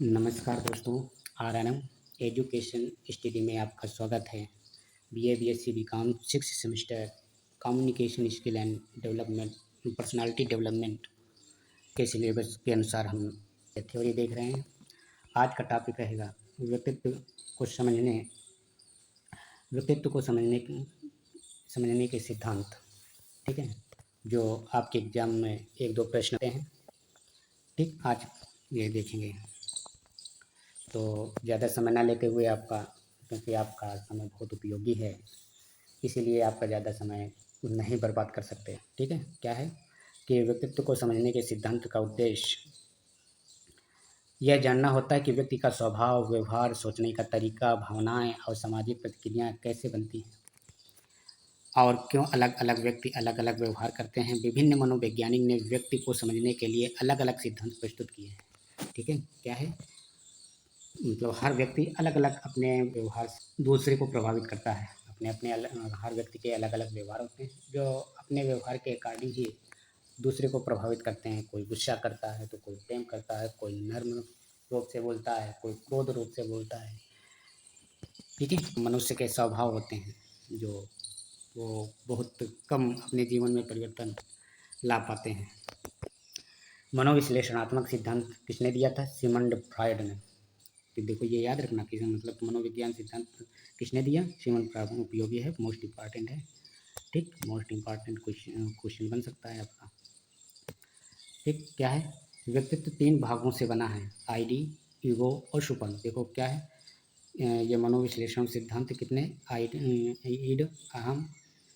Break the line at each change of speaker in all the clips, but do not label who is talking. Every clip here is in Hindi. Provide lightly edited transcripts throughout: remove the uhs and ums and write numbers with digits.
नमस्कार दोस्तों, आरएनएम एजुकेशन स्टडी में आपका स्वागत है। BA BSc BCom 6 semester communication skill and development personality development के सिलेबस के अनुसार हम थ्योरी देख रहे हैं। आज का टॉपिक रहेगा व्यक्तित्व को समझने के सिद्धांत। ठीक है, जो आपके एग्जाम में 1-2 प्रश्न आते हैं। ठीक, आज ये देखेंगे। तो ज़्यादा समय ना लेते हुए क्योंकि आपका समय बहुत उपयोगी है, इसीलिए आपका ज़्यादा समय नहीं बर्बाद कर सकते। ठीक है, क्या है कि व्यक्तित्व को समझने के सिद्धांत का उद्देश्य यह जानना होता है कि व्यक्ति का स्वभाव, व्यवहार, सोचने का तरीका, भावनाएं और सामाजिक प्रतिक्रियाएं कैसे बनती हैं और क्यों अलग अलग व्यक्ति अलग अलग व्यवहार करते हैं। विभिन्न मनोवैज्ञानिक ने व्यक्ति को समझने के लिए अलग अलग सिद्धांत प्रस्तुत किए हैं। ठीक है, क्या है मतलब हर व्यक्ति अलग अलग अपने व्यवहार से दूसरे को प्रभावित करता है। हर व्यक्ति के अलग अलग व्यवहार होते हैं जो अपने व्यवहार के अकॉर्डिंग ही दूसरे को प्रभावित करते हैं। कोई गुस्सा करता है तो कोई प्रेम करता है, कोई नर्म रूप से बोलता है, कोई क्रोध रूप से बोलता है। ठीक है, मनुष्य के स्वभाव होते हैं जो वो बहुत कम अपने जीवन में परिवर्तन ला पाते हैं। मनोविश्लेषणात्मक सिद्धांत किसने दिया था? सिगमंड फ्रॉयड ने। तो देखो ये याद रखना कि मतलब मनोविज्ञान सिद्धांत किसने दिया? Sigmund Freud. उपयोगी है, मोस्ट इम्पॉर्टेंट है। ठीक, मोस्ट इम्पॉर्टेंट क्वेश्चन बन सकता है आपका। ठीक, क्या है? व्यक्तित्व 3 भागों से बना है, आईडी, ईगो और सुपन। देखो क्या है, ये मनोविश्लेषण सिद्धांत कितने ईड, अहम,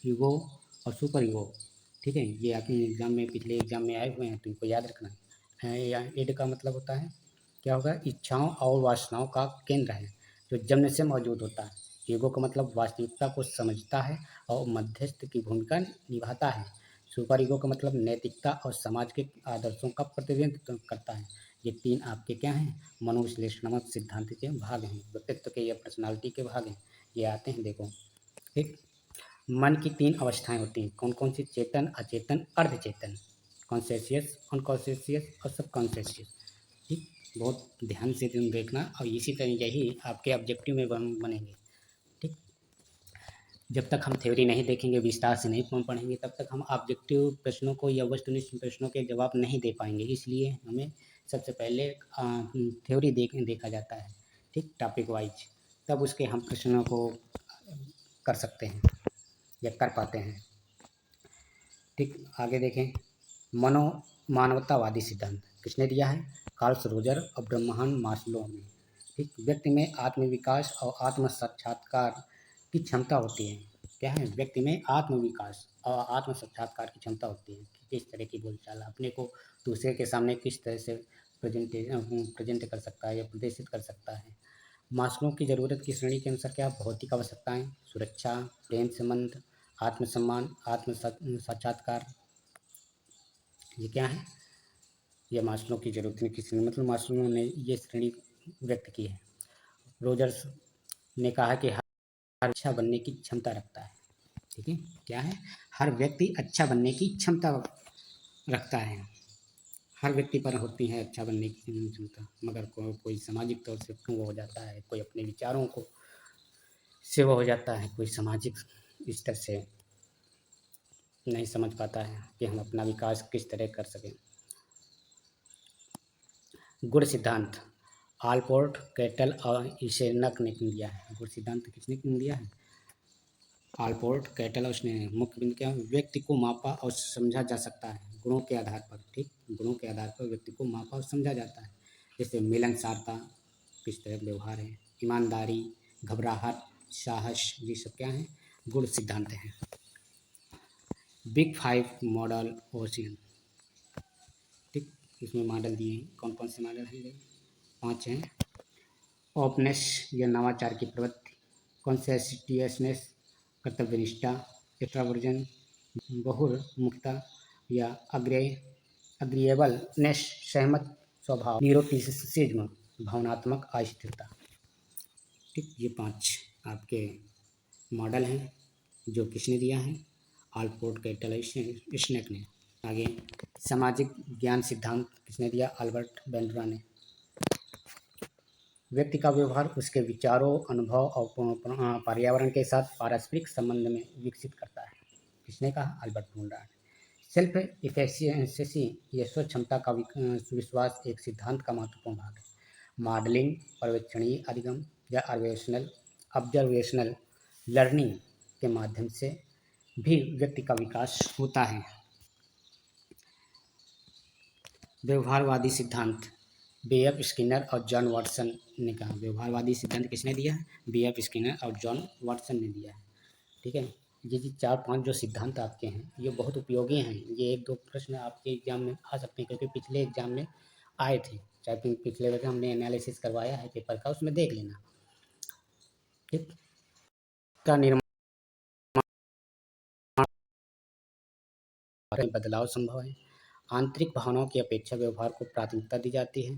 ईगो और सुपर ईगो। ठीक है, ये आपके एग्जाम में पिछले एग्जाम में आए हुए हैं, तो इनको याद रखना है। ईड का मतलब होता है क्या होगा? इच्छाओं और वासनाओं का केंद्र है जो जन्म से मौजूद होता है। ईगो का मतलब वास्तविकता को समझता है और मध्यस्थ की भूमिका निभाता है। सुपर ईगो का मतलब नैतिकता और समाज के आदर्शों का प्रतिनिधित्व करता है। ये 3 आपके क्या हैं? मनोविश्लेषणात्मक सिद्धांत के भाग हैं। व्यक्तित्व के या पर्सनालिटी के भाग हैं, ये आते हैं। देखो, ठीक, मन की 3 अवस्थाएं होती हैं। कौन कौन सी? चेतन, अचेतन, अर्धचेतन, कॉन्शियस, अनकॉन्शियस और सबकॉन्शियस। ठीक, बहुत ध्यान से तुम देखना और इसी तरह यही आपके ऑब्जेक्टिव में बनेंगे। ठीक, जब तक हम थ्योरी नहीं देखेंगे, विस्तार से नहीं पढ़ेंगे, तब तक हम ऑब्जेक्टिव प्रश्नों को या वस्तुनिष्ठ प्रश्नों के जवाब नहीं दे पाएंगे। इसलिए हमें सबसे पहले थ्योरी देखा जाता है। ठीक, टॉपिक वाइज, तब उसके हम प्रश्नों को कर सकते हैं या कर पाते हैं। ठीक, आगे देखें। मानवतावादी सिद्धांत किसने दिया है? कार्ल रोजर और ब्रह्मन मास्लो ने। ठीक, व्यक्ति में आत्मविकास और आत्म साक्षात्कार की क्षमता होती है। क्या है? व्यक्ति में आत्मविकास और आत्म साक्षात्कार की क्षमता होती है कि किस तरह की बोलचाल, अपने को दूसरे के सामने किस तरह से प्रेजेंट कर सकता है या प्रदर्शित कर सकता है। मास्लो की ज़रूरत की श्रेणी के अनुसार क्या? भौतिक आवश्यकताएं, सुरक्षा, प्रेम संबंध, आत्मसम्मान, आत्म साक्षात्कार, ये क्या है? ये मास्लो की ज़रूरत की श्रेणी, मतलब मास्लो ने ये श्रेणी व्यक्त की है। रोजर्स ने कहा कि हर अच्छा बनने की क्षमता रखता है। ठीक है, क्या है? हर व्यक्ति अच्छा बनने की क्षमता रखता है। हर व्यक्ति पर होती है अच्छा बनने की क्षमता, मगर कोई सामाजिक तौर से वो हो जाता है, कोई अपने विचारों को से वो हो जाता है, कोई सामाजिक स्तर से नहीं समझ पाता है कि हम अपना विकास किस तरह कर सकें। गुण सिद्धांत आलपोर्ट, कैटल और इशेनक ने दिया है। गुण सिद्धांत किसने दिया है? आलपोर्ट, कैटल और उसने मुख्य बिंदु क्या? व्यक्ति को मापा और समझा जा सकता है गुणों के आधार पर। ठीक, गुणों के आधार पर व्यक्ति को मापा और समझा जाता है। जैसे मिलनसारता, किस तरह व्यवहार है, ईमानदारी, घबराहट, साहस, ये सब क्या है? गुण सिद्धांत हैं। Big 5 model ocean. ठीक, इसमें मॉडल दिए हैं। कौन कौन से मॉडल हैं? 5 हैं। ओपनेस या नवाचार की प्रवृत्ति, कॉन्सेसिटियसनेस, कर्तव्यनिष्ठा, एक्स्ट्रावर्जन, बहुमुखता या अग्रीएबलनेस, सहमत स्वभाव, न्यूरोटिसिज्म, भावनात्मक अस्थिरता। ठीक, ये 5 आपके मॉडल हैं जो किसने दिया है? आलपोर्ट, कैटल, स्नेक ने। आगे सामाजिक ज्ञान सिद्धांत किसने दिया? अल्बर्ट बेंड्रा ने। व्यक्ति का व्यवहार उसके विचारों, अनुभव और पर्यावरण के साथ पारस्परिक संबंध में विकसित करता है। किसने कहा? अल्बर्ट बूंडार्ट। सेल्फ इफिशिएंसी, ये स्वयं क्षमता का विश्वास एक सिद्धांत का महत्वपूर्ण भाग है। मॉडलिंग, पर्यवेक्षणीय अधिगम या ऑब्जर्वेशनल लर्निंग के माध्यम से भी व्यक्ति का विकास होता है। व्यवहारवादी सिद्धांत, बी.एफ. स्किनर और जॉन वाटसन ने कहा। व्यवहारवादी सिद्धांत किसने दिया है? बी.एफ. स्किनर और जॉन वाटसन ने दिया है। ठीक है, ये जी 4-5 जो सिद्धांत आपके हैं ये बहुत उपयोगी हैं। ये 1-2 प्रश्न आपके एग्जाम में आ सकते हैं, क्योंकि पिछले एग्जाम में आए थे। चाहे पिछले बार हमने एनालिसिस करवाया है पेपर का, उसमें देख लेना। ठीक, का निर्माण में बदलाव संभव है। आंतरिक भावनाओं की अपेक्षा व्यवहार को प्राथमिकता दी जाती है।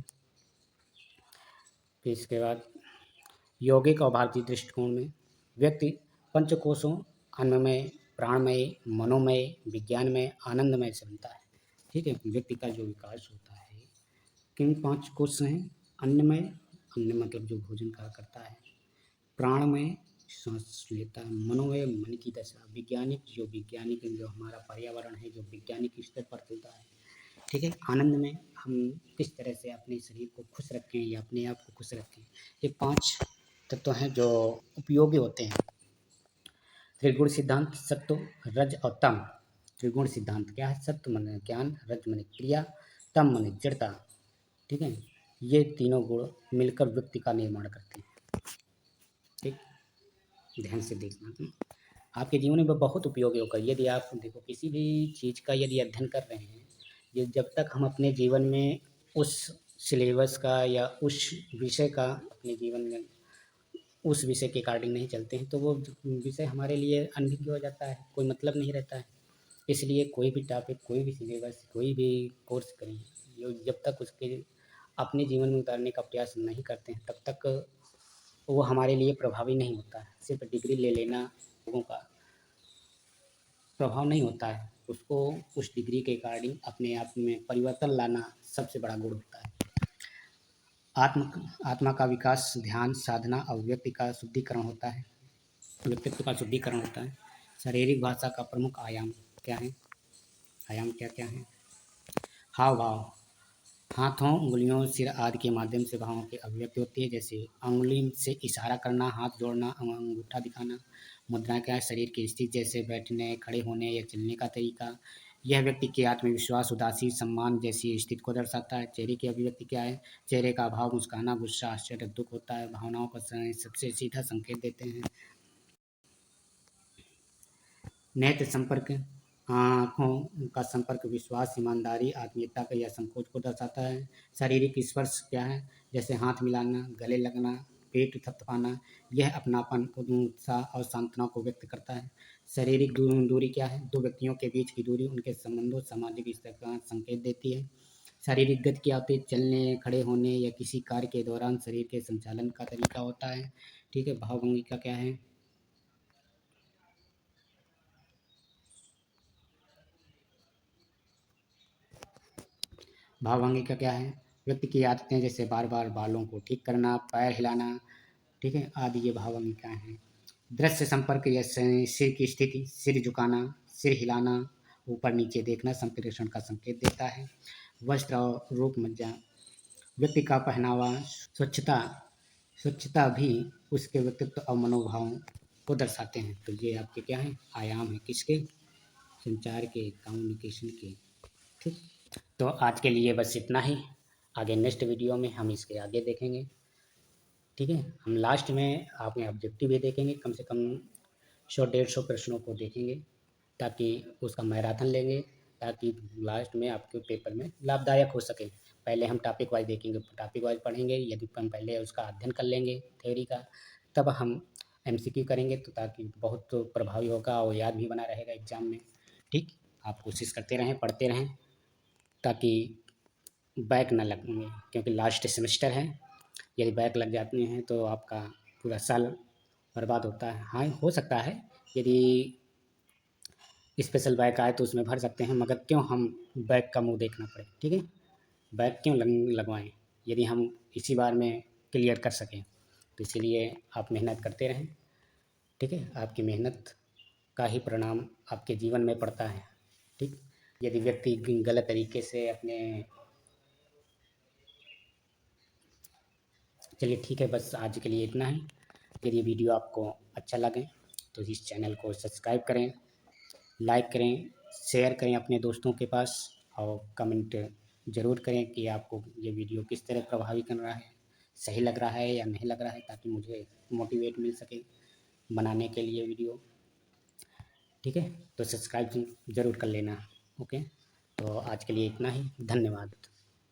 फिर इसके बाद यौगिक और भारतीय दृष्टिकोण में व्यक्ति पंचकोशों अन्नमय, प्राणमय, मनोमय, विज्ञानमय, आनंदमय से बनता है। ठीक है, व्यक्ति का जो विकास होता है किन 5 कोश से हैं? अन्नमय, अन्न मतलब जो भोजन का करता है, प्राणमय सांस लेता है, मनोमय मन की दशा, वैज्ञानिक जो हमारा पर्यावरण है जो वैज्ञानिक स्तर पर चलता है। ठीक है, आनंद में हम किस तरह से अपने शरीर को खुश रखें या अपने आप को खुश रखें, ये 5 तत्व हैं जो उपयोगी होते हैं। त्रिगुण सिद्धांत, सत्व, रज और तम। त्रिगुण सिद्धांत क्या है? सत्व माने ज्ञान, रज माने क्रिया, तम माने जड़ता। ठीक है, ये तीनों गुण मिलकर व्यक्ति का निर्माण करते हैं। ठीक, ध्यान से देखना, आपके जीवन में बहुत उपयोगी होगा। यदि आप देखो किसी भी चीज़ का यदि अध्ययन कर रहे हैं, ये जब तक हम अपने जीवन में उस सिलेबस का या उस विषय का अपने जीवन में उस विषय के अकॉर्डिंग नहीं चलते हैं, तो वो विषय हमारे लिए अनभिज्ञ हो जाता है, कोई मतलब नहीं रहता है। इसलिए कोई भी टॉपिक, कोई भी सिलेबस, कोई भी कोर्स करें, जो जब तक उसके अपने जीवन में उतारने का प्रयास नहीं करते हैं, तब तक वो हमारे लिए प्रभावी नहीं होता है। सिर्फ डिग्री ले लेना लोगों का प्रभाव नहीं होता है, उसको उस डिग्री के अकॉर्डिंग अपने आप में परिवर्तन लाना सबसे बड़ा गुण होता है। आत्मा का विकास, ध्यान, साधना और व्यक्ति का शुद्धिकरण होता है, व्यक्तित्व का शुद्धिकरण होता है। शारीरिक भाषा का प्रमुख आयाम क्या है? आयाम क्या क्या है? हाव भाव, हाथों, उंगलियों, सिर आदि के माध्यम से भावों की अभिव्यक्ति होती है, जैसे अंगुली से इशारा करना, हाथ जोड़ना, अंगूठा दिखाना। मुद्रा क्या है? शरीर की स्थिति, जैसे बैठने, खड़े होने या चलने का तरीका। यह व्यक्ति के आत्मविश्वास, उदासी, सम्मान जैसी स्थिति को दर्शाता है। चेहरे की अभिव्यक्ति क्या है? चेहरे का भाव मुस्कुराना, गुस्सा, आश्चर्य, दुख होता है। भावनाओं का सबसे सीधा संकेत देते हैं। नेत्र संपर्क, आँखों का संपर्क विश्वास, ईमानदारी, आत्मीयता का या संकोच को दर्शाता है। शारीरिक स्पर्श क्या है? जैसे हाथ मिलाना, गले लगना, पेट थपथपाना, यह अपनापन, उत्साह और सांत्वना को व्यक्त करता है। शारीरिक दूरी क्या है? दो व्यक्तियों के बीच की दूरी उनके संबंधों, सामाजिक स्तर का संकेत देती है। शारीरिक गति क्या होती है? चलने, खड़े होने या किसी कार्य के दौरान शरीर के संचालन का तरीका होता है। ठीक है, भावभंगी का क्या है? भावभंगी का क्या है? व्यक्ति की आदतें, जैसे बार बार बालों को ठीक करना, पैर हिलाना, ठीक है, आदि ये भावभंगी का है। दृश्य संपर्क या सिर की स्थिति, सिर झुकाना, सिर हिलाना, ऊपर नीचे देखना संप्रेषण का संकेत देता है। वस्त्र और रूप मज्जा, व्यक्ति का पहनावा, स्वच्छता, स्वच्छता भी उसके व्यक्तित्व और मनोभावों को दर्शाते हैं। तो ये आपके क्या हैं? आयाम है किसके? संचार के, कम्युनिकेशन के। ठीक, तो आज के लिए बस इतना ही। आगे नेक्स्ट वीडियो में हम इसके आगे देखेंगे। ठीक है, हम लास्ट में आपने ऑब्जेक्टिव भी देखेंगे, कम से कम 100-150 प्रश्नों को देखेंगे, ताकि उसका मैराथन लेंगे, ताकि लास्ट में आपके पेपर में लाभदायक हो सके। पहले हम टॉपिक वाइज देखेंगे, टॉपिक वाइज पढ़ेंगे। यदि हम पहले उसका अध्ययन कर लेंगे थ्योरी का, तब हम एमसीक्यू करेंगे, तो ताकि बहुत प्रभावी होगा और याद भी बना रहेगा एग्ज़ाम में। ठीक, आप कोशिश करते रहें, पढ़ते रहें, ताकि बैक ना लगे, क्योंकि लास्ट सेमेस्टर है। यदि बैक लग जाते हैं तो आपका पूरा साल बर्बाद होता है। हाँ, हो सकता है यदि स्पेशल बैक आए तो उसमें भर सकते हैं, मगर क्यों हम बैक का मुंह देखना पड़े? ठीक है, बैक क्यों लगवाएं? यदि हम इसी बार में क्लियर कर सकें। तो इसीलिए आप मेहनत करते रहें, ठीक है। आपकी मेहनत का ही परिणाम आपके जीवन में पड़ता है, ठीक। यदि व्यक्ति गलत तरीके से अपने, चलिए ठीक है, बस आज के लिए इतना ही। यदि वीडियो आपको अच्छा लगे तो इस चैनल को सब्सक्राइब करें, लाइक करें, शेयर करें अपने दोस्तों के पास, और कमेंट ज़रूर करें कि आपको ये वीडियो किस तरह प्रभावित कर रहा है, सही लग रहा है या नहीं लग रहा है, ताकि मुझे मोटिवेट मिल सके बनाने के लिए वीडियो, ठीक है। तो सब्सक्राइब ज़रूर कर लेना, ओके। तो आज के लिए इतना ही, धन्यवाद।